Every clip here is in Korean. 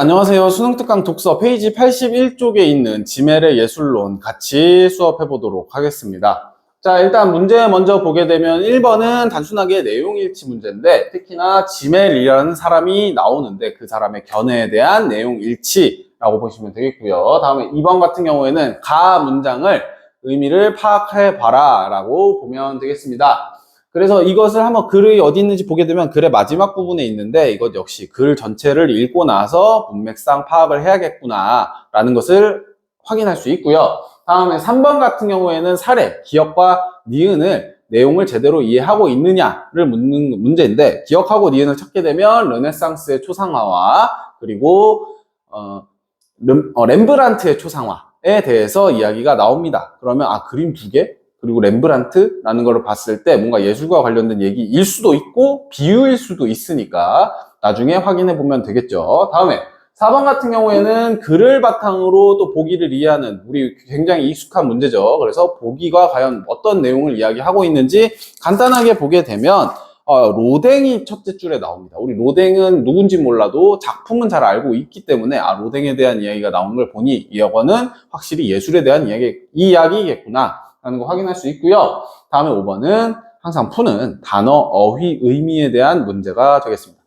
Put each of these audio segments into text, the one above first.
안녕하세요. 수능특강 독서 페이지 81쪽에 있는 지멜의 예술론 같이 수업해 보도록 하겠습니다. 자, 일단 문제 먼저 보게 되면 1번은 단순하게 내용일치 문제인데, 특히나 지멜이라는 사람이 나오는데 그 사람의 견해에 대한 내용일치라고 보시면 되겠고요. 다음에 2번 같은 경우에는 가 문장을 의미를 파악해 봐라 라고 보면 되겠습니다. 그래서 이것을 한번 글이 어디 있는지 보게 되면 글의 마지막 부분에 있는데, 이것 역시 글 전체를 읽고 나서 문맥상 파악을 해야겠구나 라는 것을 확인할 수 있고요. 다음에 3번 같은 경우에는 사례, 기억과 니은을 내용을 제대로 이해하고 있느냐를 묻는 문제인데, 기억하고 니은을 찾게 되면 르네상스의 초상화와 그리고 렘브란트의 초상화에 대해서 이야기가 나옵니다. 그러면 그림 두 개? 그리고 렘브란트라는 걸 봤을 때 뭔가 예술과 관련된 얘기일 수도 있고 비유일 수도 있으니까 나중에 확인해 보면 되겠죠. 다음에 4번 같은 경우에는 글을 바탕으로 또 보기를 이해하는 우리 굉장히 익숙한 문제죠. 그래서 보기가 과연 어떤 내용을 이야기하고 있는지 간단하게 보게 되면 로댕이 첫째 줄에 나옵니다. 우리 로댕은 누군지 몰라도 작품은 잘 알고 있기 때문에 로댕에 대한 이야기가 나오는 걸 보니 이거는 확실히 예술에 대한 이야기겠구나 라는 거 확인할 수 있고요. 다음에 5번은 항상 푸는 단어, 어휘, 의미에 대한 문제가 되겠습니다.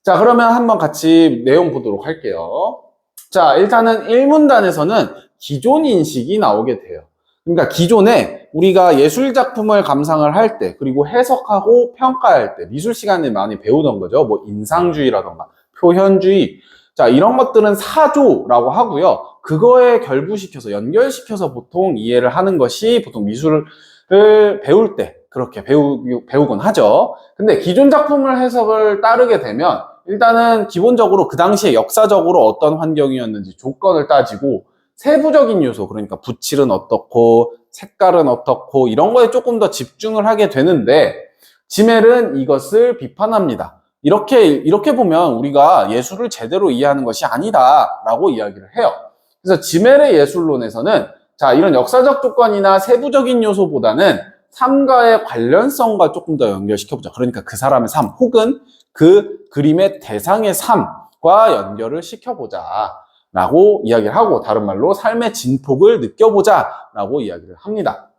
자, 그러면 한번 같이 내용 보도록 할게요. 자, 일단은 1문단에서는 기존 인식이 나오게 돼요. 그러니까 기존에 우리가 예술작품을 감상을 할 때, 그리고 해석하고 평가할 때, 미술 시간에 많이 배우던 거죠. 뭐 인상주의라던가 표현주의. 자, 이런 것들은 사조라고 하고요. 그거에 결부시켜서 연결시켜서 보통 이해를 하는 것이 보통 미술을 배울 때 그렇게 배우곤 하죠. 근데 기존 작품을 해석을 따르게 되면 일단은 기본적으로 그 당시에 역사적으로 어떤 환경이었는지 조건을 따지고 세부적인 요소, 그러니까 붓칠은 어떻고 색깔은 어떻고 이런 거에 조금 더 집중을 하게 되는데, 지멜은 이것을 비판합니다. 이렇게 보면 우리가 예술을 제대로 이해하는 것이 아니다라고 이야기를 해요. 그래서 지멜의 예술론에서는 자, 이런 역사적 조건이나 세부적인 요소보다는 삶과의 관련성과 조금 더 연결시켜보자. 그러니까 그 사람의 삶 혹은 그 그림의 대상의 삶과 연결을 시켜보자 라고 이야기를 하고, 다른 말로 삶의 진폭을 느껴보자 라고 이야기를 합니다.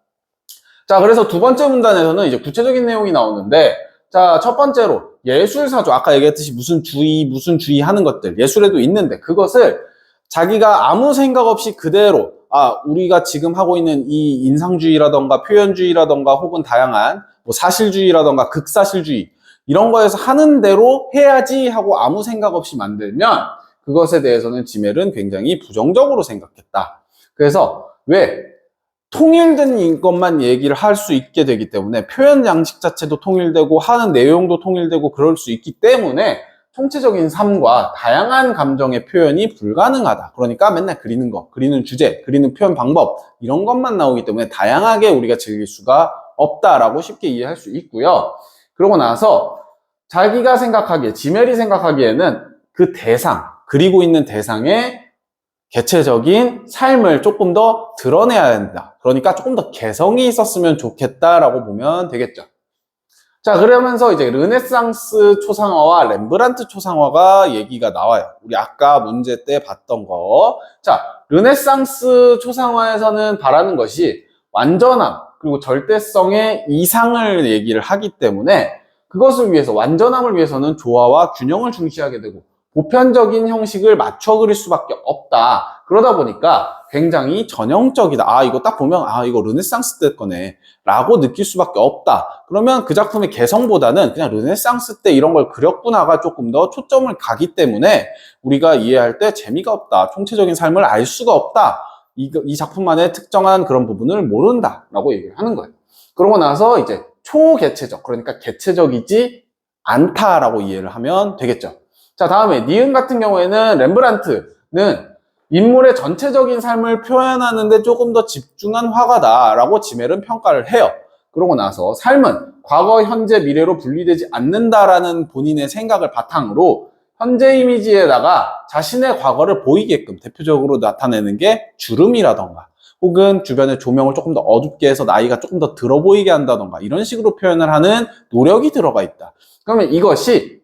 자, 그래서 두 번째 문단에서는 이제 구체적인 내용이 나오는데, 자, 첫 번째로 예술사조, 아까 얘기했듯이 무슨 주의 하는 것들 예술에도 있는데, 그것을 자기가 아무 생각 없이 그대로 우리가 지금 하고 있는 이 인상주의라던가 표현주의라던가 혹은 다양한 뭐 사실주의라던가 극사실주의 이런 거에서 하는 대로 해야지 하고 아무 생각 없이 만들면 그것에 대해서는 지멜은 굉장히 부정적으로 생각했다. 그래서 왜? 통일된 것만 얘기를 할 수 있게 되기 때문에 표현 양식 자체도 통일되고 하는 내용도 통일되고 그럴 수 있기 때문에 총체적인 삶과 다양한 감정의 표현이 불가능하다. 그러니까 맨날 그리는 거, 그리는 주제, 그리는 표현 방법 이런 것만 나오기 때문에 다양하게 우리가 즐길 수가 없다라고 쉽게 이해할 수 있고요. 그러고 나서 자기가 생각하기에, 지멜이 생각하기에는 그 대상, 그리고 있는 대상의 개체적인 삶을 조금 더 드러내야 된다. 그러니까 조금 더 개성이 있었으면 좋겠다라고 보면 되겠죠. 자, 그러면서 이제 르네상스 초상화와 렘브란트 초상화가 얘기가 나와요. 우리 아까 문제 때 봤던 거. 자, 르네상스 초상화에서는 바라는 것이 완전함, 그리고 절대성의 이상을 얘기를 하기 때문에 그것을 위해서, 완전함을 위해서는 조화와 균형을 중시하게 되고 보편적인 형식을 맞춰 그릴 수밖에 없다. 그러다 보니까 굉장히 전형적이다. 이거 딱 보면 이거 르네상스 때 거네 라고 느낄 수밖에 없다. 그러면 그 작품의 개성보다는 그냥 르네상스 때 이런 걸 그렸구나가 조금 더 초점을 가기 때문에 우리가 이해할 때 재미가 없다. 총체적인 삶을 알 수가 없다. 이 작품만의 특정한 그런 부분을 모른다 라고 얘기를 하는 거예요. 그러고 나서 이제 초개체적, 그러니까 개체적이지 않다라고 이해를 하면 되겠죠. 자, 다음에 니은 같은 경우에는 렘브란트는 인물의 전체적인 삶을 표현하는데 조금 더 집중한 화가다라고 지멜은 평가를 해요. 그러고 나서 삶은 과거, 현재, 미래로 분리되지 않는다라는 본인의 생각을 바탕으로 현재 이미지에다가 자신의 과거를 보이게끔 대표적으로 나타내는 게 주름이라던가 혹은 주변의 조명을 조금 더 어둡게 해서 나이가 조금 더 들어 보이게 한다던가 이런 식으로 표현을 하는 노력이 들어가 있다. 그러면 이것이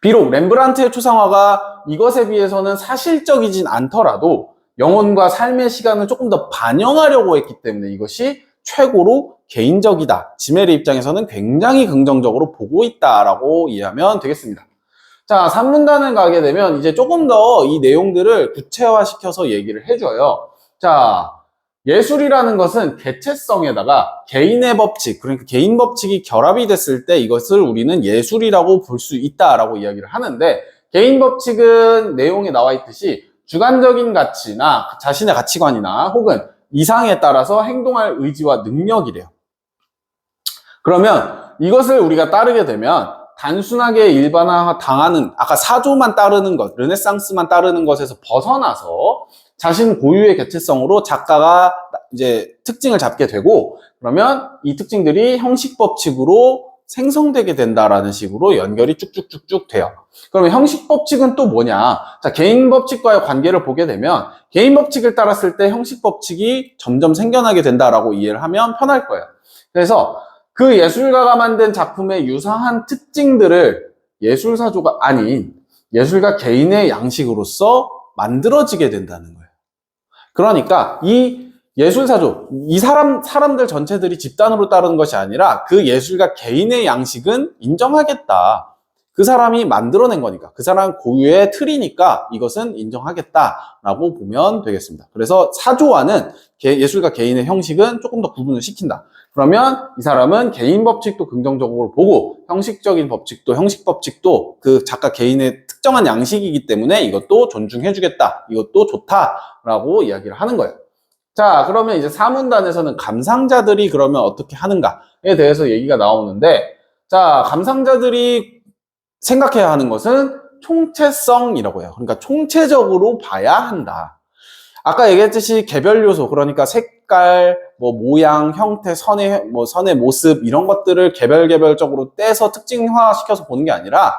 비록 렘브란트의 초상화가 이것에 비해서는 사실적이진 않더라도 영혼과 삶의 시간을 조금 더 반영하려고 했기 때문에 이것이 최고로 개인적이다. 지멜의 입장에서는 굉장히 긍정적으로 보고 있다라고 이해하면 되겠습니다. 자, 산문단을 가게 되면 이제 조금 더 이 내용들을 구체화시켜서 얘기를 해줘요. 자, 예술이라는 것은 개체성에다가 개인의 법칙, 그러니까 개인 법칙이 결합이 됐을 때 이것을 우리는 예술이라고 볼 수 있다라고 이야기를 하는데, 개인 법칙은 내용에 나와 있듯이 주관적인 가치나 자신의 가치관이나 혹은 이상에 따라서 행동할 의지와 능력이래요. 그러면 이것을 우리가 따르게 되면 단순하게 일반화 당하는, 아까 사조만 따르는 것, 르네상스만 따르는 것에서 벗어나서 자신 고유의 개체성으로 작가가 이제 특징을 잡게 되고, 그러면 이 특징들이 형식 법칙으로 생성되게 된다라는 식으로 연결이 쭉쭉쭉쭉 돼요. 그러면 형식 법칙은 또 뭐냐? 자, 개인 법칙과의 관계를 보게 되면 개인 법칙을 따랐을 때 형식 법칙이 점점 생겨나게 된다라고 이해를 하면 편할 거예요. 그래서 그 예술가가 만든 작품의 유사한 특징들을 예술사조가 아닌 예술가 개인의 양식으로서 만들어지게 된다는 거예요. 그러니까 이 예술사조, 이 사람들 전체들이 집단으로 따르는 것이 아니라 그 예술가 개인의 양식은 인정하겠다. 그 사람이 만들어낸 거니까, 그 사람 고유의 틀이니까 이것은 인정하겠다라고 보면 되겠습니다. 그래서 사조와는 예술가 개인의 형식은 조금 더 구분을 시킨다. 그러면 이 사람은 개인 법칙도 긍정적으로 보고 형식적인 법칙도, 형식 법칙도 그 작가 개인의 특정한 양식이기 때문에 이것도 존중해주겠다, 이것도 좋다라고 이야기를 하는 거예요. 자, 그러면 이제 사문단에서는 감상자들이 그러면 어떻게 하는가에 대해서 얘기가 나오는데, 자, 감상자들이 생각해야 하는 것은 총체성이라고 해요. 그러니까 총체적으로 봐야 한다. 아까 얘기했듯이 개별 요소, 그러니까 색깔, 뭐 모양, 형태, 선의 모습 이런 것들을 개별적으로 떼서 특징화시켜서 보는 게 아니라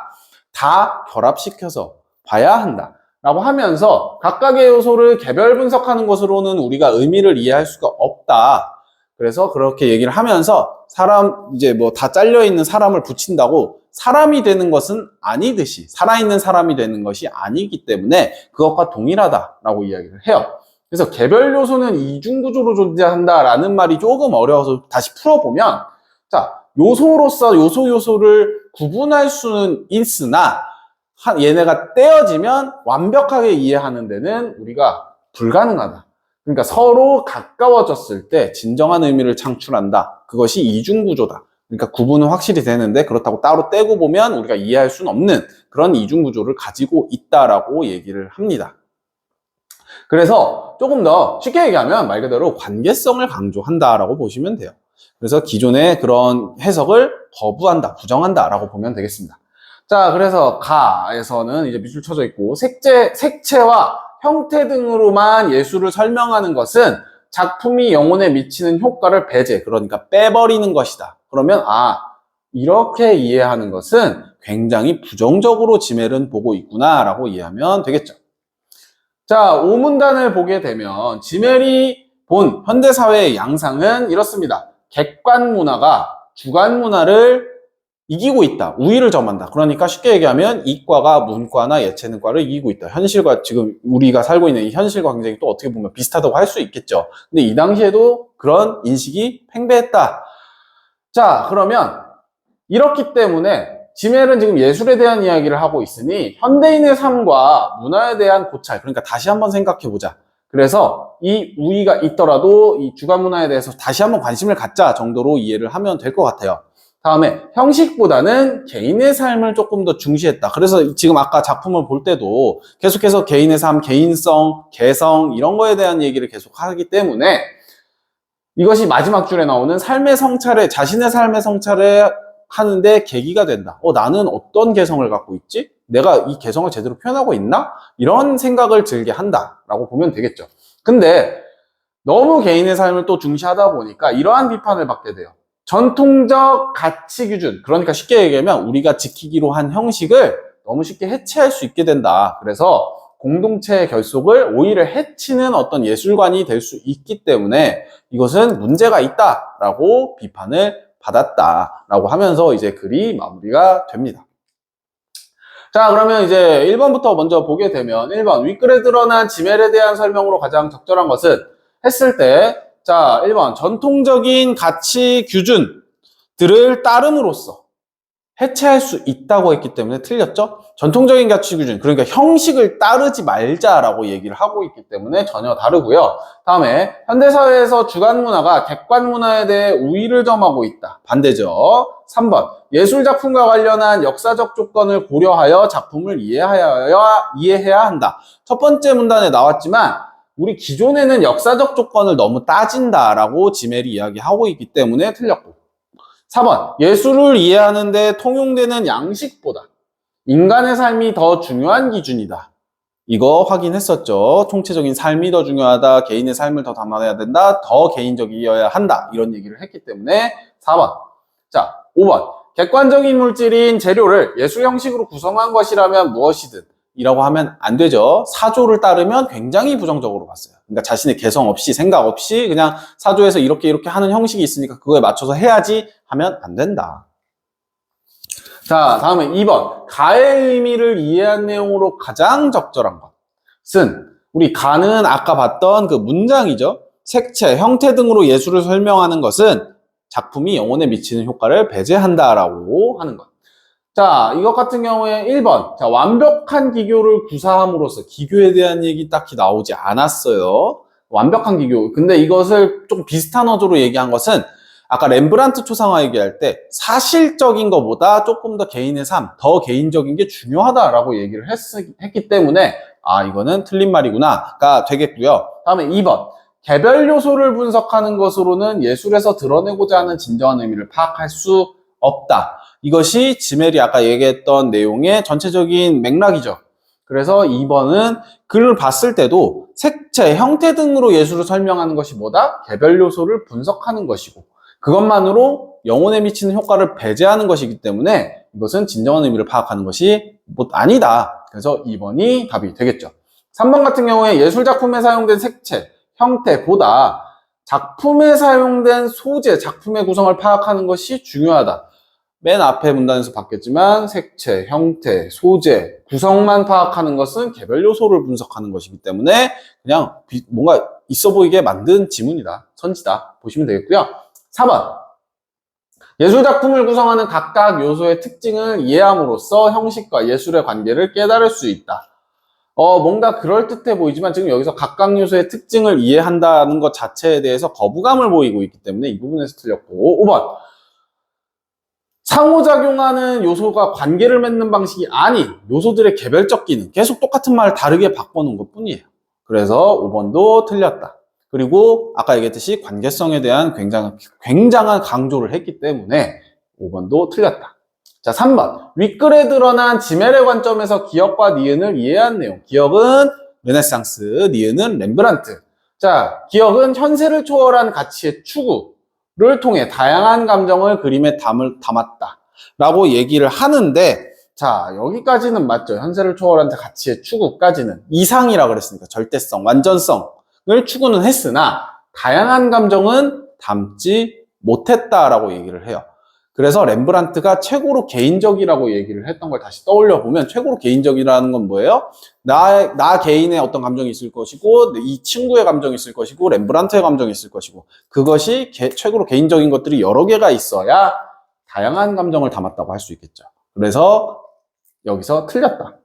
다 결합시켜서 봐야 한다. 라고 하면서 각각의 요소를 개별 분석하는 것으로는 우리가 의미를 이해할 수가 없다. 그래서 그렇게 얘기를 하면서 이제 뭐 다 잘려있는 사람을 붙인다고 사람이 되는 것은 아니듯이, 살아있는 사람이 되는 것이 아니기 때문에 그것과 동일하다라고 이야기를 해요. 그래서 개별 요소는 이중구조로 존재한다라는 말이 조금 어려워서 다시 풀어보면, 자, 요소로서 요소를 구분할 수는 있으나 얘네가 떼어지면 완벽하게 이해하는 데는 우리가 불가능하다. 그러니까 서로 가까워졌을 때 진정한 의미를 창출한다. 그것이 이중구조다. 그러니까 구분은 확실히 되는데 그렇다고 따로 떼고 보면 우리가 이해할 수는 없는 그런 이중구조를 가지고 있다라고 얘기를 합니다. 그래서 조금 더 쉽게 얘기하면 말 그대로 관계성을 강조한다라고 보시면 돼요. 그래서 기존의 그런 해석을 거부한다, 부정한다라고 보면 되겠습니다. 자, 그래서 가에서는 이제 밑줄 쳐져 있고, 색채와 형태 등으로만 예술을 설명하는 것은 작품이 영혼에 미치는 효과를 배제, 그러니까 빼버리는 것이다. 그러면 이렇게 이해하는 것은 굉장히 부정적으로 지멜은 보고 있구나라고 이해하면 되겠죠. 자, 오문단을 보게 되면 지멜이 본 현대사회의 양상은 이렇습니다. 객관 문화가 주관 문화를 이기고 있다. 우위를 점한다. 그러니까 쉽게 얘기하면 이과가 문과나 예체능과를 이기고 있다. 현실과, 지금 우리가 살고 있는 이 현실과 굉장히 또 어떻게 보면 비슷하다고 할 수 있겠죠. 근데 이 당시에도 그런 인식이 팽배했다. 자, 그러면 이렇기 때문에 지멜은 지금 예술에 대한 이야기를 하고 있으니 현대인의 삶과 문화에 대한 고찰, 그러니까 다시 한번 생각해보자. 그래서 이 우위가 있더라도 이 주관 문화에 대해서 다시 한번 관심을 갖자 정도로 이해를 하면 될 것 같아요. 다음에 형식보다는 개인의 삶을 조금 더 중시했다. 그래서 지금 아까 작품을 볼 때도 계속해서 개인의 삶, 개인성, 개성 이런 거에 대한 얘기를 계속 하기 때문에 이것이 마지막 줄에 나오는 자신의 삶의 성찰을 하는데 계기가 된다. 나는 어떤 개성을 갖고 있지? 내가 이 개성을 제대로 표현하고 있나? 이런 생각을 들게 한다라고 보면 되겠죠. 근데 너무 개인의 삶을 또 중시하다 보니까 이러한 비판을 받게 돼요. 전통적 가치 기준, 그러니까 쉽게 얘기하면 우리가 지키기로 한 형식을 너무 쉽게 해체할 수 있게 된다. 그래서 공동체의 결속을 오히려 해치는 어떤 예술관이 될 수 있기 때문에 이것은 문제가 있다라고 비판을 받았다라고 하면서 이제 글이 마무리가 됩니다. 자, 그러면 이제 1번부터 먼저 보게 되면 1번 윗글에 드러난 지멜에 대한 설명으로 가장 적절한 것은 했을 때 자, 1번 전통적인 가치 규준들을 따름으로써 해체할 수 있다고 했기 때문에 틀렸죠? 전통적인 가치 기준, 그러니까 형식을 따르지 말자라고 얘기를 하고 있기 때문에 전혀 다르고요. 다음에 현대사회에서 주관 문화가 객관 문화에 대해 우위를 점하고 있다. 반대죠. 3번 예술작품과 관련한 역사적 조건을 고려하여 작품을 이해해야 한다. 첫 번째 문단에 나왔지만 우리 기존에는 역사적 조건을 너무 따진다라고 지멜이 이야기하고 있기 때문에 틀렸고 4번 예술을 이해하는 데 통용되는 양식보다 인간의 삶이 더 중요한 기준이다. 이거 확인했었죠. 총체적인 삶이 더 중요하다. 개인의 삶을 더 담아내야 된다. 더 개인적이어야 한다. 이런 얘기를 했기 때문에 4번. 자, 5번. 객관적인 물질인 재료를 예술 형식으로 구성한 것이라면 무엇이든 이라고 하면 안 되죠. 사조를 따르면 굉장히 부정적으로 봤어요. 그러니까 자신의 개성 없이 생각 없이 그냥 사조에서 이렇게 하는 형식이 있으니까 그거에 맞춰서 해야지 하면 안 된다. 자, 다음에 2번. 가의 의미를 이해한 내용으로 가장 적절한 것은 우리 가는 아까 봤던 그 문장이죠. 색채, 형태 등으로 예술을 설명하는 것은 작품이 영혼에 미치는 효과를 배제한다라고 하는 것. 자, 이것 같은 경우에 1번. 자, 완벽한 기교를 구사함으로써 기교에 대한 얘기 딱히 나오지 않았어요. 완벽한 기교. 근데 이것을 좀 비슷한 어조로 얘기한 것은 아까 렘브란트 초상화 얘기할 때 사실적인 것보다 조금 더 개인의 삶, 더 개인적인 게 중요하다라고 얘기를 했기 때문에 아, 이거는 틀린 말이구나가 되겠고요. 다음에 2번. 개별 요소를 분석하는 것으로는 예술에서 드러내고자 하는 진정한 의미를 파악할 수 없다. 이것이 지멜이 아까 얘기했던 내용의 전체적인 맥락이죠. 그래서 2번은 글을 봤을 때도 색채, 형태 등으로 예술을 설명하는 것이 뭐다? 개별 요소를 분석하는 것이고 그것만으로 영혼에 미치는 효과를 배제하는 것이기 때문에 이것은 진정한 의미를 파악하는 것이 아니다. 그래서 2번이 답이 되겠죠. 3번 같은 경우에 예술작품에 사용된 색채, 형태보다 작품에 사용된 소재, 작품의 구성을 파악하는 것이 중요하다. 맨 앞에 문단에서 봤겠지만 색채, 형태, 소재, 구성만 파악하는 것은 개별 요소를 분석하는 것이기 때문에 그냥 뭔가 있어 보이게 만든 지문이다. 선지다. 보시면 되겠고요. 4번. 예술작품을 구성하는 각각 요소의 특징을 이해함으로써 형식과 예술의 관계를 깨달을 수 있다. 뭔가 그럴듯해 보이지만 지금 여기서 각각 요소의 특징을 이해한다는 것 자체에 대해서 거부감을 보이고 있기 때문에 이 부분에서 틀렸고 5번. 상호작용하는 요소가 관계를 맺는 방식이 아닌 요소들의 개별적 기능, 계속 똑같은 말을 다르게 바꿔놓은 것 뿐이에요. 그래서 5번도 틀렸다. 그리고 아까 얘기했듯이 관계성에 대한 굉장한 강조를 했기 때문에 5번도 틀렸다. 자, 3번. 윗글에 드러난 지멜의 관점에서 기억과 니은을 이해한 내용. 기억은 르네상스, 니은은 렘브란트. 자, 기억은 현세를 초월한 가치의 추구를 통해 다양한 감정을 그림에 담았다. 라고 얘기를 하는데, 자, 여기까지는 맞죠. 현세를 초월한 가치의 추구까지는. 이상이라 그랬으니까. 절대성, 완전성을 추구는 했으나, 다양한 감정은 담지 못했다라고 얘기를 해요. 그래서 렘브란트가 최고로 개인적이라고 얘기를 했던 걸 다시 떠올려 보면 최고로 개인적이라는 건 뭐예요? 나 개인의 어떤 감정이 있을 것이고 이 친구의 감정이 있을 것이고 렘브란트의 감정이 있을 것이고 그것이 최고로 개인적인 것들이 여러 개가 있어야 다양한 감정을 담았다고 할 수 있겠죠. 그래서 여기서 틀렸다.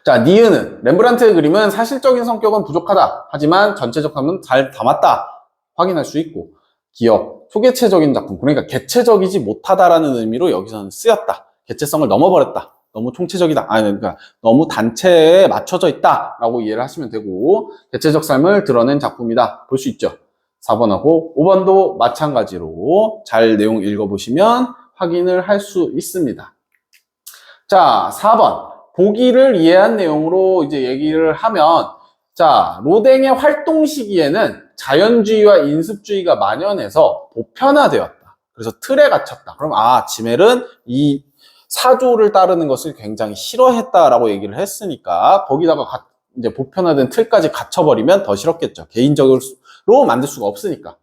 자, 니은은 렘브란트의 그림은 사실적인 성격은 부족하다. 하지만 전체적 감은 잘 담았다. 확인할 수 있고 기억, 소개체적인 작품, 그러니까 개체적이지 못하다라는 의미로 여기서는 쓰였다. 개체성을 넘어버렸다. 너무 총체적이다. 그러니까 너무 단체에 맞춰져 있다라고 이해를 하시면 되고 개체적 삶을 드러낸 작품이다. 볼 수 있죠. 4번하고 5번도 마찬가지로 잘 내용 읽어보시면 확인을 할 수 있습니다. 자, 4번. 보기를 이해한 내용으로 이제 얘기를 하면 자, 로댕의 활동 시기에는 자연주의와 인습주의가 만연해서 보편화되었다. 그래서 틀에 갇혔다. 그럼 지멜은 이 사조를 따르는 것을 굉장히 싫어했다라고 얘기를 했으니까 거기다가 이제 보편화된 틀까지 갇혀버리면 더 싫었겠죠. 개인적으로 만들 수가 없으니까.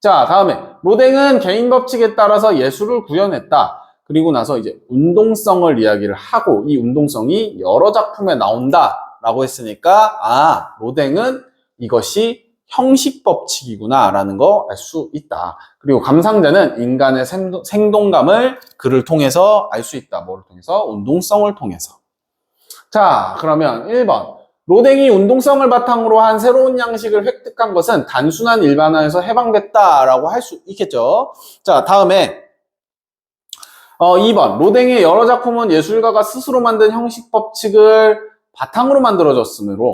자, 다음에 로댕은 개인 법칙에 따라서 예술을 구현했다. 그리고 나서 이제 운동성을 이야기를 하고 이 운동성이 여러 작품에 나온다라고 했으니까 로댕은 이것이 형식 법칙이구나 라는 거 알 수 있다. 그리고 감상자는 인간의 생동감을 글을 통해서 알 수 있다. 뭐를 통해서? 운동성을 통해서. 자, 그러면 1번. 로댕이 운동성을 바탕으로 한 새로운 양식을 획득한 것은 단순한 일반화에서 해방됐다라고 할 수 있겠죠. 자, 다음에 2번. 로댕의 여러 작품은 예술가가 스스로 만든 형식 법칙을 바탕으로 만들어졌으므로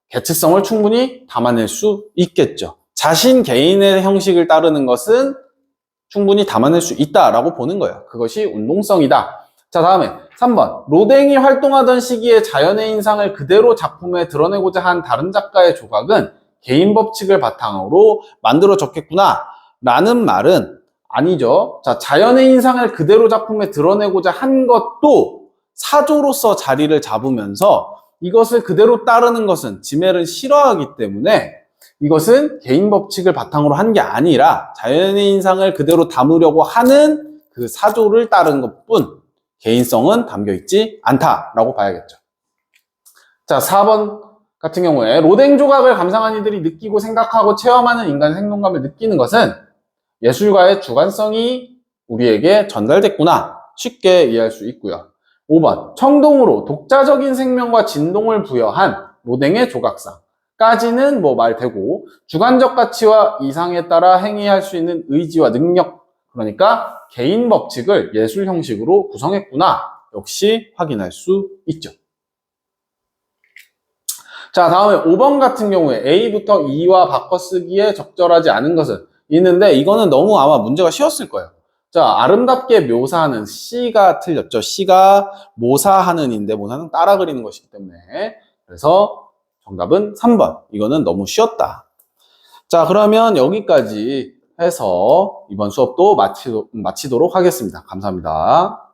개체성을 충분히 담아낼 수 있겠죠. 자신 개인의 형식을 따르는 것은 충분히 담아낼 수 있다라고 보는 거예요. 그것이 운동성이다. 자, 다음에 3번. 로댕이 활동하던 시기에 자연의 인상을 그대로 작품에 드러내고자 한 다른 작가의 조각은 개인 법칙을 바탕으로 만들어졌겠구나 라는 말은 아니죠. 자, 자연의 인상을 그대로 작품에 드러내고자 한 것도 사조로서 자리를 잡으면서 이것을 그대로 따르는 것은 지멜은 싫어하기 때문에 이것은 개인 법칙을 바탕으로 한 게 아니라 자연의 인상을 그대로 담으려고 하는 그 사조를 따른 것뿐 개인성은 담겨있지 않다라고 봐야겠죠. 자, 4번 같은 경우에 로댕 조각을 감상한 이들이 느끼고 생각하고 체험하는 인간의 생동감을 느끼는 것은 예술가의 주관성이 우리에게 전달됐구나 쉽게 이해할 수 있고요. 5번. 청동으로 독자적인 생명과 진동을 부여한 로댕의 조각상까지는 뭐 말되고 주관적 가치와 이상에 따라 행위할 수 있는 의지와 능력, 그러니까 개인 법칙을 예술 형식으로 구성했구나 역시 확인할 수 있죠. 자, 다음에 5번 같은 경우에 A부터 E와 바꿔쓰기에 적절하지 않은 것은 있는데 이거는 너무 아마 문제가 쉬웠을 거예요. 자, 아름답게 묘사하는 C가 틀렸죠. C가 모사하는인데 모사는 따라 그리는 것이기 때문에 그래서 정답은 3번. 이거는 너무 쉬웠다. 자, 그러면 여기까지 해서 이번 수업도 마치도록 하겠습니다. 감사합니다.